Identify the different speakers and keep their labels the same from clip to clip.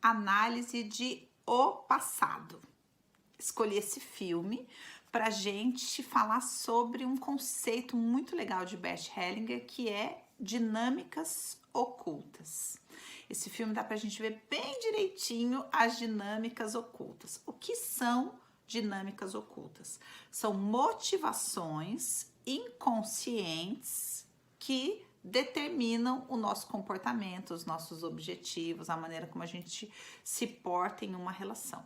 Speaker 1: análise de O Passado. Escolhi esse filme para gente falar sobre um conceito muito legal de Bert Hellinger, que é dinâmicas ocultas. Esse filme dá para a gente ver bem direitinho as dinâmicas ocultas. O que são dinâmicas ocultas? São motivações inconscientes que determinam o nosso comportamento, os nossos objetivos, a maneira como a gente se porta em uma relação.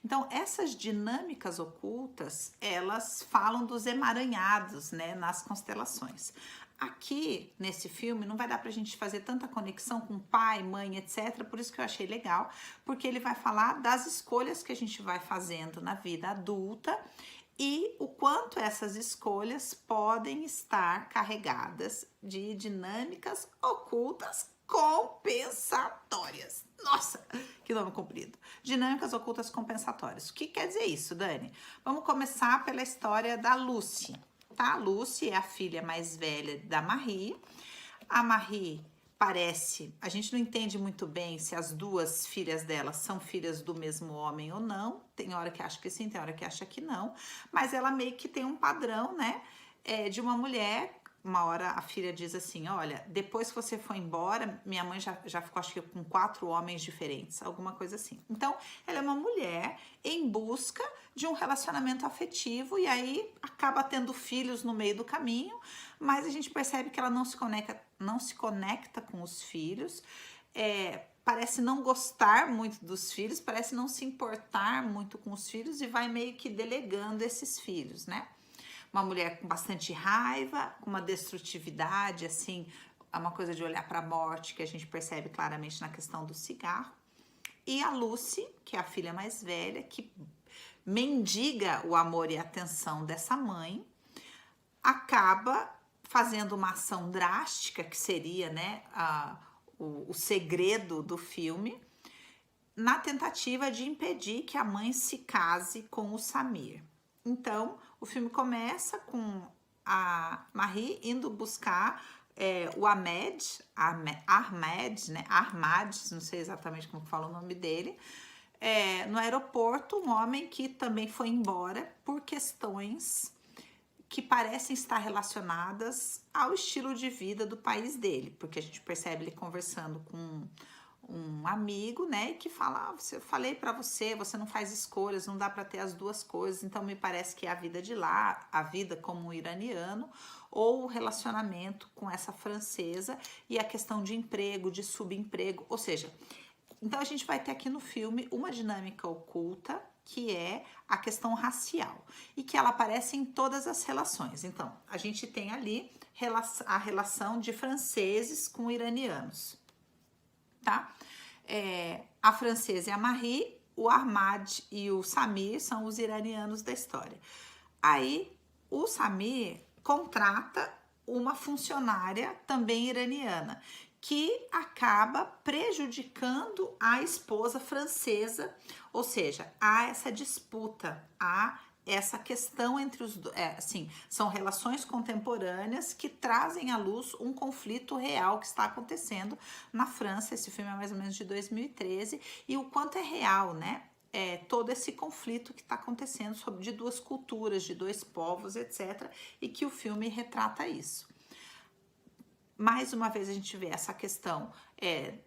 Speaker 1: Então, essas dinâmicas ocultas, elas falam dos emaranhados, né, nas constelações. Aqui, nesse filme, não vai dar pra gente fazer tanta conexão com pai, mãe, etc. Por isso que eu achei legal, porque ele vai falar das escolhas que a gente vai fazendo na vida adulta e o quanto essas escolhas podem estar carregadas de dinâmicas ocultas compensatórias. Nossa, que nome comprido. Dinâmicas ocultas compensatórias. O que quer dizer isso, Dani? Vamos começar pela história da Lucy, tá? A Lucy é a filha mais velha da Marie. A Marie parece, a gente não entende muito bem se as duas filhas dela são filhas do mesmo homem ou não. Tem hora que acha que sim, tem hora que acha que não. Mas ela meio que tem um padrão, né? De uma mulher. Uma hora a filha diz assim, olha, depois que você foi embora, minha mãe já ficou, acho que com 4 homens diferentes, alguma coisa assim. Então, ela é uma mulher em busca de um relacionamento afetivo e aí acaba tendo filhos no meio do caminho, mas a gente percebe que ela não se conecta com os filhos, parece não gostar muito dos filhos, parece não se importar muito com os filhos e vai meio que delegando esses filhos, né? Uma mulher com bastante raiva, com uma destrutividade, assim, é uma coisa de olhar para a morte que a gente percebe claramente na questão do cigarro. E a Lucy, que é a filha mais velha, que mendiga o amor e a atenção dessa mãe, acaba fazendo uma ação drástica, que seria, né, o segredo do filme, na tentativa de impedir que a mãe se case com o Samir. Então, o filme começa com a Marie indo buscar o Ahmed, né? Ahmad, não sei exatamente como fala o nome dele, no aeroporto, um homem que também foi embora por questões que parecem estar relacionadas ao estilo de vida do país dele, porque a gente percebe ele conversando com um amigo, né, que fala, eu falei para você, você não faz escolhas, não dá para ter as duas coisas, então me parece que é a vida de lá, a vida como um iraniano, ou o relacionamento com essa francesa e a questão de emprego, de subemprego, ou seja, então a gente vai ter aqui no filme uma dinâmica oculta, que é a questão racial, e que ela aparece em todas as relações. Então, a gente tem ali a relação de franceses com iranianos, tá? A francesa é a Marie, o Ahmad e o Samir são os iranianos da história. Aí o Samir contrata uma funcionária também iraniana, que acaba prejudicando a esposa francesa, ou seja, há essa disputa, há essa questão entre os dois, assim, são relações contemporâneas que trazem à luz um conflito real que está acontecendo na França. Esse filme é mais ou menos de 2013 e o quanto é real, né? Todo esse conflito que está acontecendo de duas culturas, de dois povos, etc. E que o filme retrata isso. Mais uma vez a gente vê essa questão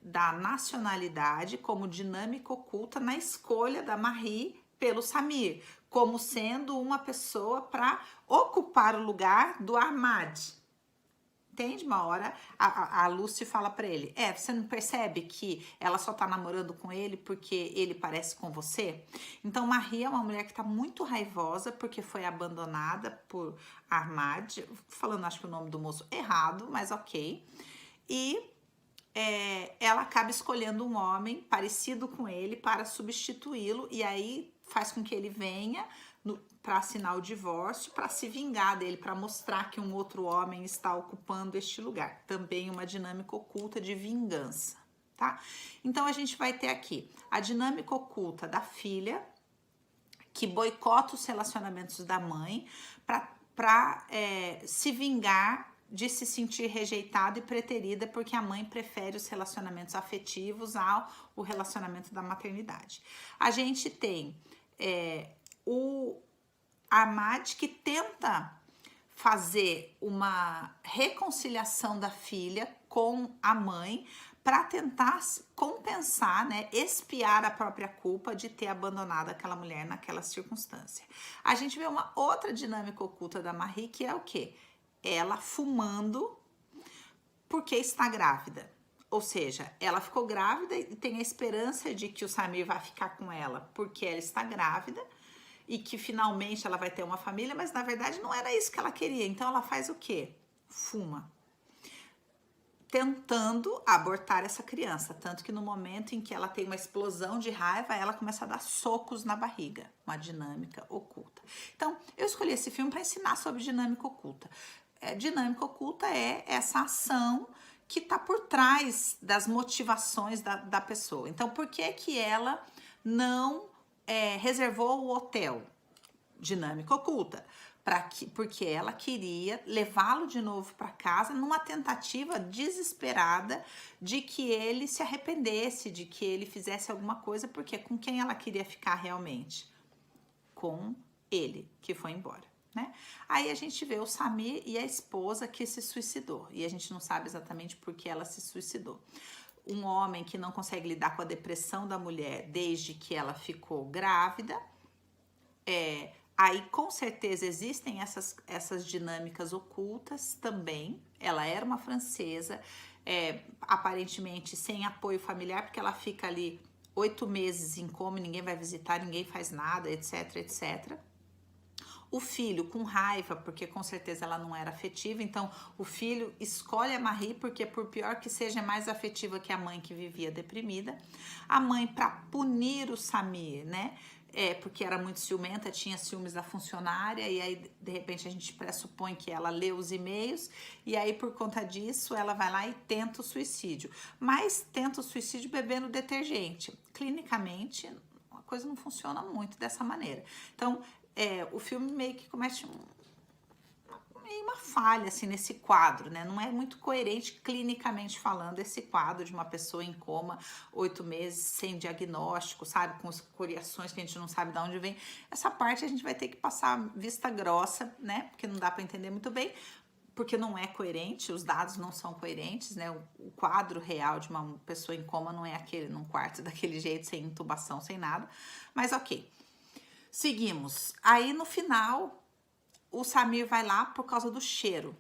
Speaker 1: da nacionalidade como dinâmica oculta na escolha da Marie pelo Samir, como sendo uma pessoa para ocupar o lugar do Ahmad. Entende? Uma hora a Lucy fala para ele, você não percebe que ela só tá namorando com ele porque ele parece com você? Então Marie é uma mulher que tá muito raivosa porque foi abandonada por Ahmad, falando acho que o nome do moço errado, mas ok, e ela acaba escolhendo um homem parecido com ele para substituí-lo e aí faz com que ele venha para assinar o divórcio, para se vingar dele, para mostrar que um outro homem está ocupando este lugar. Também uma dinâmica oculta de vingança, tá? Então a gente vai ter aqui a dinâmica oculta da filha, que boicota os relacionamentos da mãe para se vingar de se sentir rejeitada e preterida porque a mãe prefere os relacionamentos afetivos ao o relacionamento da maternidade. A gente tem o Ahmad que tenta fazer uma reconciliação da filha com a mãe para tentar compensar, né, expiar a própria culpa de ter abandonado aquela mulher naquela circunstância. A gente vê uma outra dinâmica oculta da Marie, que é o quê? Ela fumando porque está grávida. Ou seja, ela ficou grávida e tem a esperança de que o Samir vai ficar com ela porque ela está grávida e que finalmente ela vai ter uma família, mas na verdade não era isso que ela queria. Então ela faz o quê? Fuma. Tentando abortar essa criança, tanto que no momento em que ela tem uma explosão de raiva, ela começa a dar socos na barriga, uma dinâmica oculta. Então, eu escolhi esse filme para ensinar sobre dinâmica oculta. Dinâmica oculta é essa ação que está por trás das motivações da pessoa. Então, por que que ela não reservou o hotel? Dinâmica oculta. Porque ela queria levá-lo de novo para casa numa tentativa desesperada de que ele se arrependesse, de que ele fizesse alguma coisa, porque com quem ela queria ficar realmente? Com ele, que foi embora, né? Aí a gente vê o Samir e a esposa que se suicidou, e a gente não sabe exatamente por que ela se suicidou. Um homem que não consegue lidar com a depressão da mulher desde que ela ficou grávida, aí, com certeza, existem essas dinâmicas ocultas também. Ela era uma francesa, aparentemente sem apoio familiar, porque ela fica ali 8 meses em coma, ninguém vai visitar, ninguém faz nada, etc, etc. O filho com raiva, porque com certeza ela não era afetiva, então o filho escolhe a Marie, porque por pior que seja, é mais afetiva que a mãe que vivia deprimida. A mãe, para punir o Samir, né? Porque era muito ciumenta, tinha ciúmes da funcionária, e aí de repente a gente pressupõe que ela lê os e-mails, e aí por conta disso ela vai lá e tenta o suicídio. Mas tenta o suicídio bebendo detergente. Clinicamente, a coisa não funciona muito dessa maneira. Então, o filme meio que comete uma falha assim nesse quadro, né? Não é muito coerente clinicamente falando esse quadro de uma pessoa em coma 8 meses sem diagnóstico, sabe? Com escoriações que a gente não sabe de onde vem. Essa parte a gente vai ter que passar vista grossa, né? Porque não dá para entender muito bem, porque não é coerente, os dados não são coerentes, né? O quadro real de uma pessoa em coma não é aquele num quarto daquele jeito, sem intubação, sem nada. Mas ok. Seguimos. Aí no final o Samir vai lá por causa do cheiro.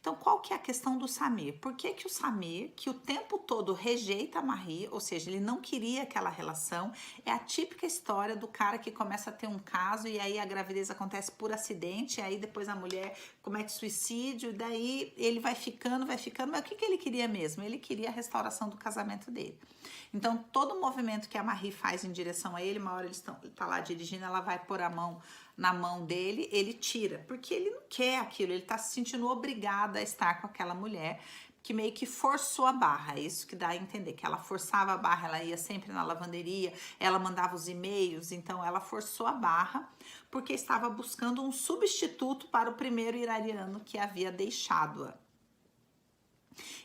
Speaker 1: Então, qual que é a questão do Samir? Por que que o Samir, que o tempo todo rejeita a Marie, ou seja, ele não queria aquela relação, é a típica história do cara que começa a ter um caso e aí a gravidez acontece por acidente, e aí depois a mulher comete suicídio, daí ele vai ficando, mas o que que ele queria mesmo? Ele queria a restauração do casamento dele. Então, todo movimento que a Marie faz em direção a ele, uma hora ele tá lá dirigindo, ela vai pôr a mão na mão dele, ele tira, porque ele não quer aquilo, ele tá se sentindo obrigado a estar com aquela mulher que meio que forçou a barra. É isso que dá a entender, que ela forçava a barra, ela ia sempre na lavanderia, ela mandava os e-mails, então ela forçou a barra porque estava buscando um substituto para o primeiro iraniano que havia deixado-a.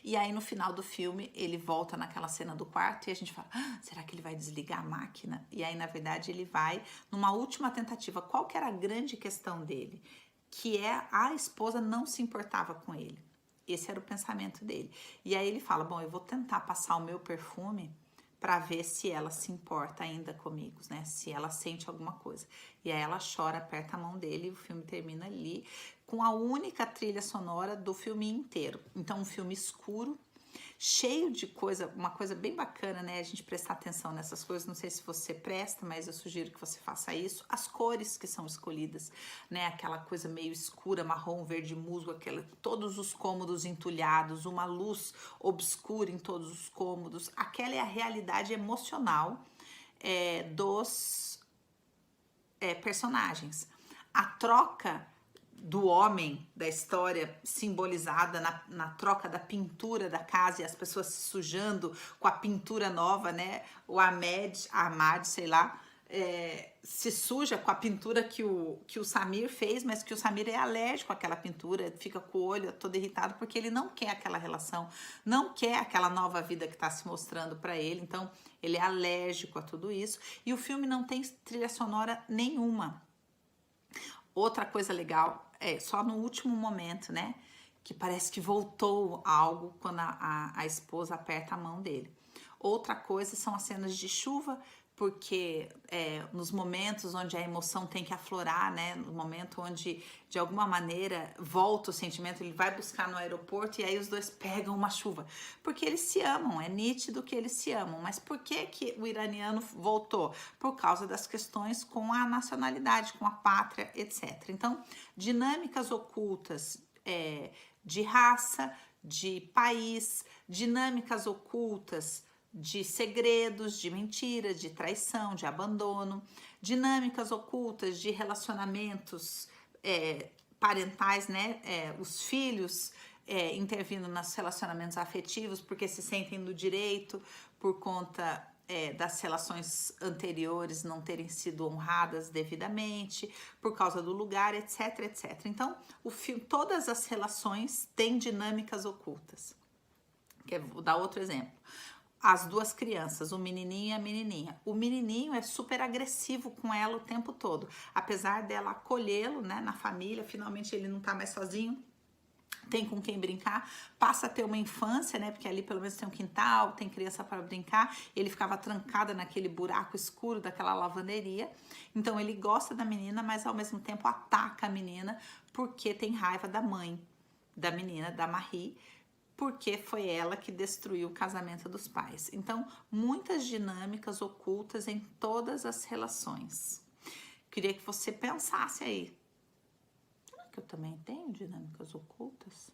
Speaker 1: E aí no final do filme ele volta naquela cena do quarto e a gente fala, será que ele vai desligar a máquina? E aí na verdade ele vai numa última tentativa. Qual que era a grande questão dele? Que a esposa não se importava com ele. Esse era o pensamento dele. E aí ele fala, bom, eu vou tentar passar o meu perfume para ver se ela se importa ainda comigo, né? Se ela sente alguma coisa. E aí ela chora, aperta a mão dele e o filme termina ali com a única trilha sonora do filme inteiro. Então, um filme escuro, cheio de coisa, uma coisa bem bacana, né? A gente prestar atenção nessas coisas. Não sei se você presta, mas eu sugiro que você faça isso. As cores que são escolhidas, né? Aquela coisa meio escura, marrom, verde musgo, todos os cômodos entulhados, uma luz obscura em todos os cômodos. Aquela é a realidade emocional dos personagens. A troca do homem da história simbolizada na troca da pintura da casa e as pessoas se sujando com a pintura nova, né? O Ahmad, sei lá, se suja com a pintura que o Samir fez, mas que o Samir é alérgico àquela pintura, fica com o olho todo irritado porque ele não quer aquela relação, não quer aquela nova vida que está se mostrando para ele, então ele é alérgico a tudo isso. E o filme não tem trilha sonora nenhuma. Outra coisa legal é só no último momento, né? Que parece que voltou algo quando a esposa aperta a mão dele. Outra coisa são as cenas de chuva, porque nos momentos onde a emoção tem que aflorar, né? No momento onde, de alguma maneira, volta o sentimento, ele vai buscar no aeroporto e aí os dois pegam uma chuva. Porque eles se amam, é nítido que eles se amam. Mas por que o iraniano voltou? Por causa das questões com a nacionalidade, com a pátria, etc. Então, dinâmicas ocultas de raça, de país, dinâmicas ocultas de segredos, de mentira, de traição, de abandono, dinâmicas ocultas de relacionamentos parentais, né? Os filhos intervindo nos relacionamentos afetivos porque se sentem no direito por conta das relações anteriores não terem sido honradas devidamente, por causa do lugar, etc, etc. Então, o filme, todas as relações têm dinâmicas ocultas. Vou dar outro exemplo. As duas crianças, o menininho e a menininha. O menininho é super agressivo com ela o tempo todo. Apesar dela acolhê-lo, né, na família, finalmente ele não tá mais sozinho, tem com quem brincar, passa a ter uma infância, né, porque ali pelo menos tem um quintal, tem criança para brincar. Ele ficava trancado naquele buraco escuro daquela lavanderia. Então ele gosta da menina, mas ao mesmo tempo ataca a menina porque tem raiva da mãe da menina, da Marie, porque foi ela que destruiu o casamento dos pais. Então, muitas dinâmicas ocultas em todas as relações. Queria que você pensasse aí. Será que eu também tenho dinâmicas ocultas?